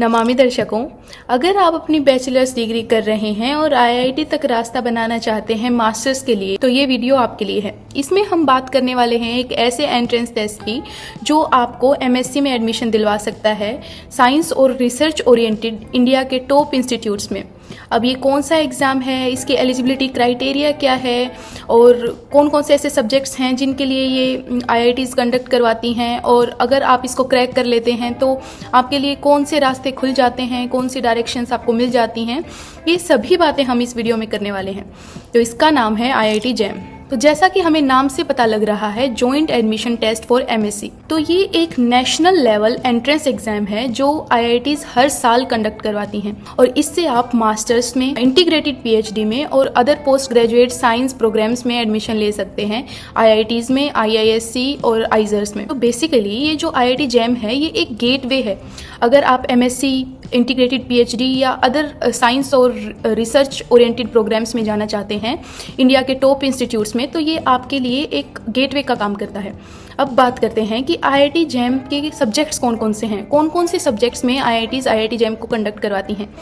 नमामि दर्शकों, अगर आप अपनी बैचलर्स डिग्री कर रहे हैं और आईआईटी तक रास्ता बनाना चाहते हैं मास्टर्स के लिए, तो ये वीडियो आपके लिए है। इसमें हम बात करने वाले हैं एक ऐसे एंट्रेंस टेस्ट की जो आपको एमएससी में एडमिशन दिलवा सकता है साइंस और रिसर्च ओरिएंटेड इंडिया के टॉप इंस्टीट्यूट्स में। अब ये कौन सा एग्ज़ाम है, इसके एलिजिबिलिटी क्राइटेरिया क्या है और कौन कौन से ऐसे सब्जेक्ट्स हैं जिनके लिए ये आईआईटीज़ कंडक्ट करवाती हैं, और अगर आप इसको क्रैक कर लेते हैं तो आपके लिए कौन से रास्ते खुल जाते हैं, कौन सी डायरेक्शंस आपको मिल जाती हैं, ये सभी बातें हम इस वीडियो में करने वाले हैं। तो इसका नाम है आईआईटी जैम। तो जैसा कि हमें नाम से पता लग रहा है, joint admission test for MSc, तो ये एक नेशनल लेवल एंट्रेंस एग्जाम है जो आईआईटीज़ हर साल कंडक्ट करवाती हैं, और इससे आप मास्टर्स में, इंटीग्रेटेड पीएचडी में और other post graduate science programs में एडमिशन ले सकते हैं आईआईटीज़ में, आईआईएससी और आइजर्स में। तो बेसिकली ये जो आईआईटी जैम है ये एक गेटवे है। अगर आप एमएससी, इंटीग्रेटेड पीएचडी या अदर साइंस और रिसर्च ओरिएंटेड प्रोग्राम्स में जाना चाहते हैं इंडिया के टॉप इंस्टीट्यूट्स में, तो ये आपके लिए एक गेटवे का काम करता है। अब बात करते हैं कि आईआईटी जैम के सब्जेक्ट्स कौन कौन से हैं, कौन कौन से सब्जेक्ट्स में आईआईटीज़ आईआईटी जैम को कंडक्ट करवाती हैं।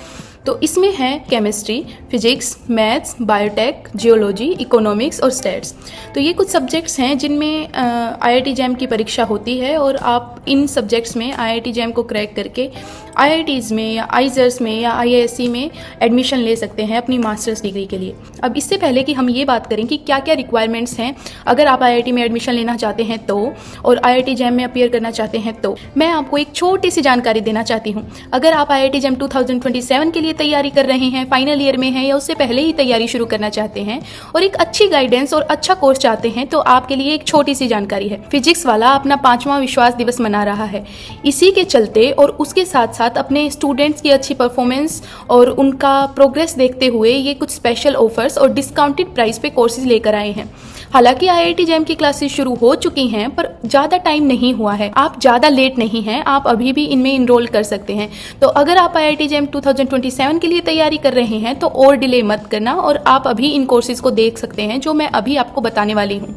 तो इसमें है chemistry, physics, maths, biotech, geology, economics और स्टैट्स। तो ये कुछ सब्जेक्ट्स हैं जिनमें आईआईटी जैम की परीक्षा होती है, और आप इन सब्जेक्ट्स में आईआईटी जैम को क्रैक करके आईआईटीज़ में या आइजर्स में या आईआईएससी में एडमिशन ले सकते हैं अपनी मास्टर्स डिग्री के लिए। अब इससे पहले कि हम ये बात करें कि क्या क्या रिक्वायरमेंट्स हैं अगर आप आईआईटी में एडमिशन लेना चाहते हैं तो, और आईआईटी जैम में अपीयर करना चाहते हैं तो, मैं आपको एक छोटी सी जानकारी देना चाहती हूँ। अगर आप आईआईटी जैम 2027 के लिए तैयारी कर रहे हैं, फाइनल ईयर में हैं या उससे पहले ही तैयारी शुरू करना चाहते हैं और एक अच्छी गाइडेंस और अच्छा कोर्स चाहते हैं, तो आपके लिए एक छोटी सी जानकारी है। फिजिक्स वाला अपना 5वां विश्वास दिवस मना रहा है। इसी के चलते और उसके साथ साथ अपने स्टूडेंट्स की अच्छी परफॉर्मेंस और उनका प्रोग्रेस देखते हुए ये कुछ स्पेशल ऑफर्स और डिस्काउंटेड प्राइस पे कोर्सेज लेकर आए हैं। हालांकि आईआईटी जैम की क्लासेस शुरू हो चुकी हैं, पर ज़्यादा टाइम नहीं हुआ है, आप ज़्यादा लेट नहीं हैं, आप अभी भी इनमें इनरोल कर सकते हैं। तो अगर आप आईआईटी जैम 2027 के लिए तैयारी कर रहे हैं तो और डिले मत करना, और आप अभी इन कोर्सेज को देख सकते हैं जो मैं अभी आपको बताने वाली हूँ।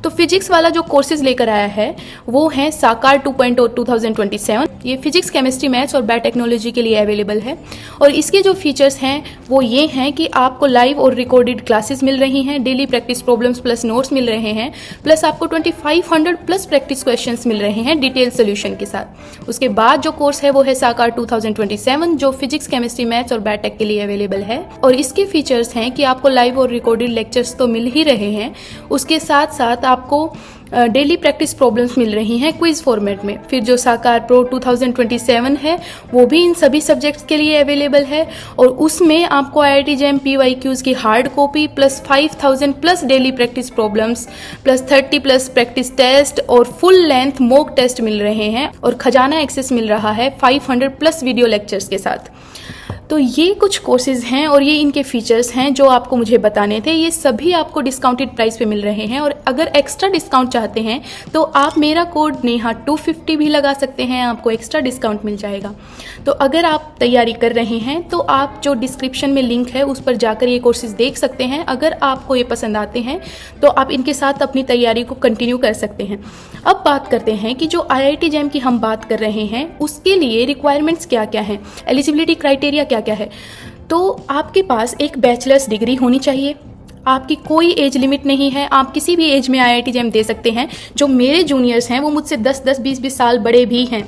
तो फिजिक्स वाला जो कोर्सेज लेकर आया है वो है साकार 2.0 2027। ये फिजिक्स, केमिस्ट्री, मैथ्स और बायोटेक्नोलॉजी के लिए अवेलेबल है, और इसके जो फीचर्स हैं वो ये हैं कि आपको लाइव और रिकॉर्डेड क्लासेस मिल रही हैं, daily practice problems plus notes मिल रहे हैं, प्लस आपको 2500 प्लस प्रैक्टिस क्वेश्चंस मिल रहे हैं डिटेल सोल्यूशन के साथ। उसके बाद जो कोर्स है वो है साकार 2027, जो फिजिक्स, केमिस्ट्री, मैथ्स और बायोटेक के लिए अवेलेबल है, और इसके फीचर्स हैं कि आपको लाइव और रिकॉर्डेड लेक्चर्स तो मिल ही रहे हैं, उसके साथ साथ आपको डेली प्रैक्टिस प्रॉब्लम्स मिल रही हैं क्विज फॉर्मेट में। फिर जो साकार प्रो 2027 है वो भी इन सभी सब्जेक्ट्स के लिए अवेलेबल है, और उसमें आपको आईआईटी जैम पीवाईक्यूज की hard copy plus 5000 plus daily practice problems plus 30 plus practice test और फुल लेंथ मॉक टेस्ट मिल रहे हैं, और खजाना एक्सेस मिल रहा है 500 प्लस वीडियो लेक्चर्स के साथ। तो ये कुछ कोर्सेज हैं और ये इनके फीचर्स हैं जो आपको मुझे बताने थे। ये सभी आपको डिस्काउंटेड प्राइस पे मिल रहे हैं, और अगर एक्स्ट्रा डिस्काउंट चाहते हैं तो आप मेरा कोड नेहा 250 भी लगा सकते हैं, आपको एक्स्ट्रा डिस्काउंट मिल जाएगा। तो अगर आप तैयारी कर रहे हैं तो आप जो डिस्क्रिप्शन में लिंक है उस पर जाकर ये कोर्सेज देख सकते हैं। अगर आपको ये पसंद आते हैं तो आप इनके साथ अपनी तैयारी को कंटिन्यू कर सकते हैं। अब बात करते हैं कि जो आईआईटी जैम की हम बात कर रहे हैं उसके लिए रिक्वायरमेंट्स क्या क्या हैं, एलिजिबिलिटी क्राइटेरिया क्या क्या है। तो आपके पास एक बैचलर्स डिग्री होनी चाहिए, आपकी कोई एज लिमिट नहीं है, आप किसी भी एज में आईआईटी जैम दे सकते हैं। जो मेरे जूनियर्स हैं वो मुझसे 10-10, 20-20 साल बड़े भी हैं।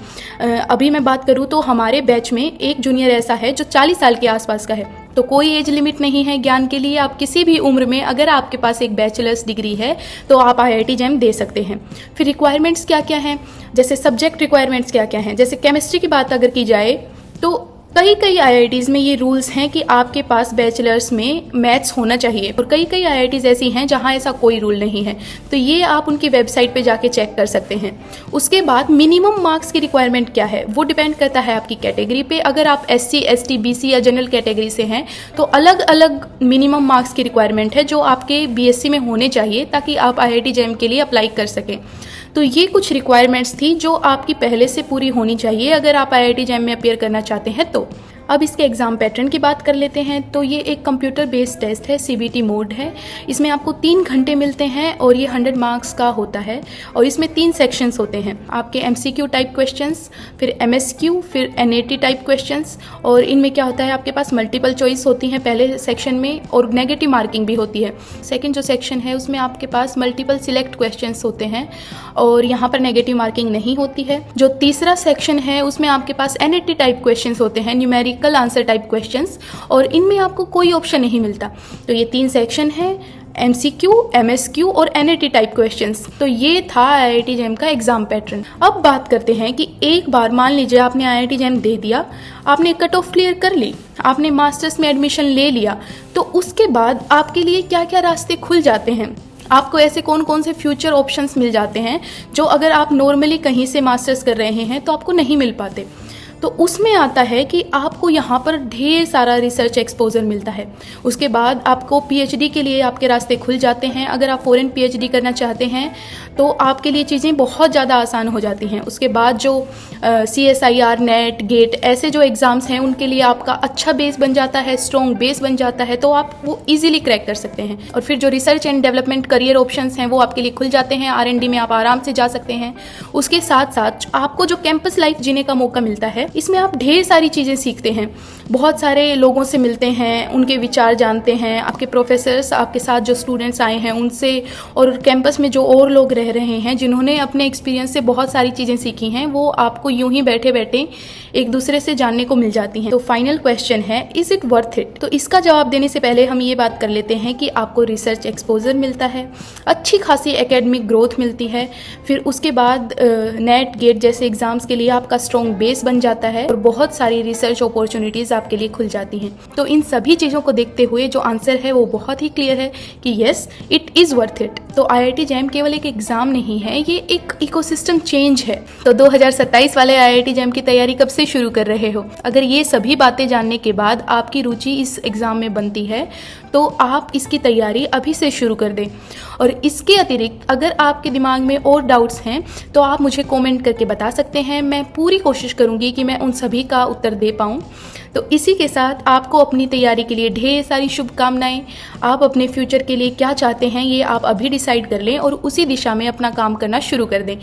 अभी मैं बात करूँ तो हमारे बैच में एक जूनियर ऐसा है जो 40 साल के आसपास का है। तो कोई एज लिमिट नहीं है ज्ञान के लिए, आप किसी भी उम्र में अगर आपके पास एक बैचलर्स डिग्री है तो आप आईआईटी जैम दे सकते हैं। फिर रिक्वायरमेंट्स क्या क्या हैं, जैसे सब्जेक्ट रिक्वायरमेंट्स क्या क्या हैं। जैसे केमिस्ट्री की बात अगर की जाए तो कई आईआईटीज़ में ये रूल्स हैं कि आपके पास बैचलर्स में मैथ्स होना चाहिए, और कई आईआईटीज़ ऐसी हैं जहां ऐसा कोई रूल नहीं है। तो ये आप उनकी वेबसाइट पे जाके चेक कर सकते हैं। उसके बाद मिनिमम मार्क्स की रिक्वायरमेंट क्या है वो डिपेंड करता है आपकी कैटेगरी पे। अगर आप एससी, एसटी, बीसी या जनरल कैटेगरी से हैं तो अलग अलग मिनिमम मार्क्स की रिक्वायरमेंट है जो आपके बीएससी में होने चाहिए ताकि आप आईआईटी जैम के लिए अप्लाई कर सकें। तो ये कुछ रिक्वायरमेंट्स थी जो आपकी पहले से पूरी होनी चाहिए अगर आप आईआईटी जैम में अपीयर करना चाहते हैं तो। अब इसके एग्ज़ाम पैटर्न की बात कर लेते हैं। तो ये एक कंप्यूटर बेस्ड टेस्ट है, CBT मोड है। इसमें आपको 3 घंटे मिलते हैं और ये 100 मार्क्स का होता है और इसमें 3 सेक्शंस होते हैं आपके MCQ टाइप क्वेश्चंस, फिर MSQ, फिर NAT टाइप क्वेश्चंस। और इनमें क्या होता है, आपके पास मल्टीपल चॉइस होती हैं पहले सेक्शन में और नेगेटिव मार्किंग भी होती है। सेकेंड जो सेक्शन है उसमें आपके पास मल्टीपल सिलेक्ट क्वेश्चंस होते हैं और यहाँ पर नेगेटिव मार्किंग नहीं होती है। जो तीसरा सेक्शन है उसमें आपके पास NAT टाइप क्वेश्चंस होते हैं, न्यूमेरिकल आंसर टाइप क्वेश्चंस, और इनमें आपको कोई ऑप्शन नहीं मिलता। तो ये 3 सेक्शन है, MCQ, MSQ और NAT टाइप क्वेश्चंस। तो ये था IIT JAM का एग्जाम पैटर्न। अब बात करते हैं कि एक बार मान लीजिए आपने IIT JAM दे दिया, आपने कट ऑफ क्लियर कर ली, आपने मास्टर्स में एडमिशन ले लिया, तो उसके बाद आपके लिए क्या क्या रास्ते खुल जाते हैं, आपको ऐसे कौन कौन से फ्यूचर ऑप्शंस मिल जाते हैं जो अगर आप नॉर्मली कहीं से मास्टर्स कर रहे हैं तो आपको नहीं मिल पाते। तो उसमें आता है कि आपको यहाँ पर ढेर सारा रिसर्च एक्सपोजर मिलता है। उसके बाद आपको PhD के लिए आपके रास्ते खुल जाते हैं। अगर आप फॉरेन PhD करना चाहते हैं तो आपके लिए चीज़ें बहुत ज़्यादा आसान हो जाती हैं। उसके बाद जो CSIR, NET, GATE ऐसे जो एग्ज़ाम्स हैं उनके लिए आपका अच्छा बेस बन जाता है, स्ट्रॉन्ग बेस बन जाता है, तो आप वो ईजिली क्रैक कर सकते हैं। और फिर जो research and development career options हैं वो आपके लिए खुल जाते हैं। R&D में आप आराम से जा सकते हैं। उसके साथ साथ आपको जो कैंपस लाइफ जीने का मौका मिलता है, इसमें आप ढेर सारी चीज़ें सीखते हैं, बहुत सारे लोगों से मिलते हैं, उनके विचार जानते हैं, आपके प्रोफेसर्स, आपके साथ जो स्टूडेंट्स आए हैं उनसे, और कैंपस में जो और लोग रह रहे हैं जिन्होंने अपने एक्सपीरियंस से बहुत सारी चीज़ें सीखी हैं, वो आपको यूं ही बैठे बैठे एक दूसरे से जानने को मिल जाती हैं। तो फाइनल क्वेश्चन है, इज़ इट वर्थ इट? तो इसका जवाब देने से पहले हम ये बात कर लेते हैं कि आपको रिसर्च एक्सपोजर मिलता है, अच्छी खासी एकेडमिक ग्रोथ मिलती है, फिर उसके बाद नेट गेट जैसे एग्जाम्स के लिए आपका स्ट्रॉन्ग बेस बन जाता है और बहुत सारी रिसर्च अपॉर्चुनिटीज़ आपके लिए खुल जाती हैं। तो इन सभी चीज़ों को देखते हुए जो आंसर है वो बहुत ही क्लियर है कि yes, it is worth it. तो IIT JAM केवल एक एग्ज़ाम नहीं है, ये एक इकोसिस्टम चेंज है। तो 2027 वाले IIT JAM की तैयारी कब से शुरू कर रहे हो? अगर ये सभी बातें जानने के बाद आपकी रुचि इस एग्ज़ाम में बनती है तो आप इसकी तैयारी अभी से शुरू कर दें। और इसके अतिरिक्त अगर आपके दिमाग में और डाउट्स हैं तो आप मुझे कमेंट करके बता सकते हैं। मैं पूरी कोशिश करूंगी कि मैं उन सभी का उत्तर दे पाऊं। तो इसी के साथ आपको अपनी तैयारी के लिए ढेर सारी शुभकामनाएं। आप अपने फ्यूचर के लिए क्या चाहते हैं ये आप अभी डिसाइड कर लें और उसी दिशा में अपना काम करना शुरू कर दें।